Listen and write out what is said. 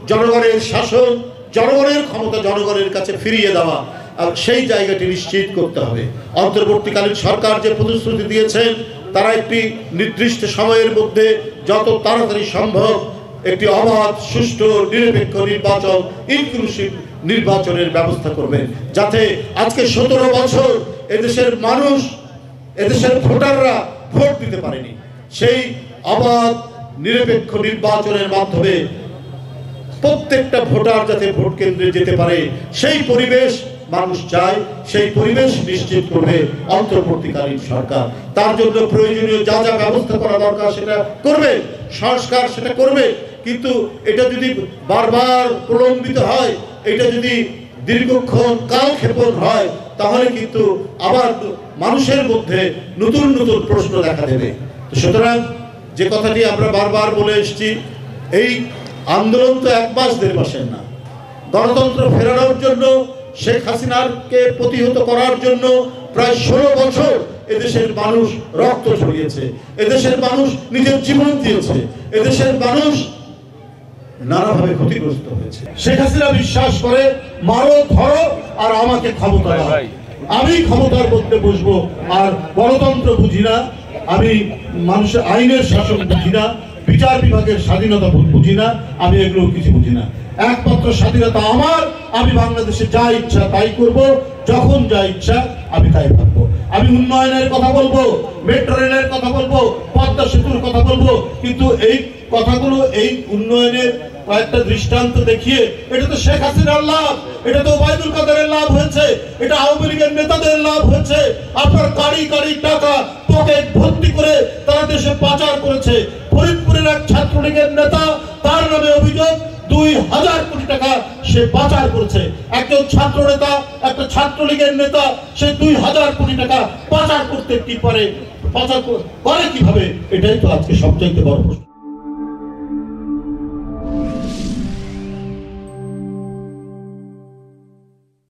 জনগণের শাসন, জনগণের ক্ষমতা জনগণের কাছে ফিরিয়ে দেওয়া, আর সেই জায়গাটি নিশ্চিত করতে হবে। অন্তর্বর্তীকালীন সরকার যে প্রতিশ্রুতি দিয়েছেন, তারা একটি নির্দিষ্ট সময়ের মধ্যে যত তাড়াতাড়ি সম্ভব একটি অবাধ, সুষ্ঠু, নিরপেক্ষ নির্বাচন, ইনক্লুসিভ নির্বাচনের ব্যবস্থা করবেন, যাতে আজকে 17 বছর এদেশের মানুষ, এদেশের ভোটাররা ভোট দিতে পারেনি, সেই অবাধ নিরপেক্ষ নির্বাচনের মাধ্যমে প্রত্যেকটা ভোটার যাতে ভোট কেন্দ্রে যেতে পারে, সেই পরিবেশ মানুষ চায়, সেই পরিবেশ নিশ্চিত করবে অন্তর্বর্তীকালীন সরকার। তার জন্য প্রয়োজনীয় যা যা ব্যবস্থা করা দরকার সেটা করবে, সংস্কার সেটা করবে। কিন্তু এটা যদি বারবার প্রলম্বিত হয়, এটা যদি দীর্ঘক্ষণ কালক্ষেপণ হয়, তাহলে কিন্তু আবার মানুষের মধ্যে নতুন নতুন প্রশ্ন দেখা দেবে। সুতরাং যে কথাটি আমরা বারবার বলে এসেছি, এই আন্দোলন তো 1 মাস 1.5 মাসের না। গণতন্ত্র ফেরানোর জন্য, শেখ হাসিনাকে প্রতিহত করার জন্য প্রায় 16 বছর এদেশের মানুষ রক্ত ঝরিয়েছে, এদেশের মানুষ নিজের জীবন দিয়েছে, এদেশের মানুষ নানাভাবে ক্ষতিগ্রস্ত হয়েছে। শেখ হাসিনা বিশ্বাস করে মারো, ধরো, আর আমাকে ক্ষমতা দাও, আমি ক্ষমতার মধ্যে বসবো। আর গণতন্ত্র বুঝি না, আমি মানুষের আইনের শাসন বুঝি না, বিচার বিভাগের স্বাধীনতা বুঝি না, আমি এগুলো কিছু বুঝি না। একমাত্র স্বাধীনতা আমার, আমি বাংলাদেশে যা ইচ্ছা তাই করব, যখন যা ইচ্ছা আমি তাই ভাববো। আমি উন্নয়নের কথা বলবো, মেট্রো রেলের কথা বলবো, পদ্মা সেতুর কথা বলবো, কিন্তু এই কথাগুলো, এই উন্নয়নের কয়েকটা দৃষ্টান্ত দেখিয়ে, এটা তো শেখ হাসিনার লাভ, এটা তো ওবায়দুল কাদেরের লাভ হয়েছে, এটা আওয়ামী লীগের নেতাদের লাভ হয়েছে। আপনার কারি কারি টাকা পকেট ভর্তি করে তারা দেশে পাচার করেছে। ফরিদপুরের এক ছাত্রলীগের নেতা, তার নামে অভিযোগ 2000 কোটি টাকা সে পাচার করেছে। একজন ছাত্র নেতা, একটা ছাত্রলীগের নেতা, সে 2000 কোটি টাকা পাচার করতে কি পারে, পাচার করে কিভাবে? এটাই তো আজকে সবচেয়ে বড় প্রশ্ন।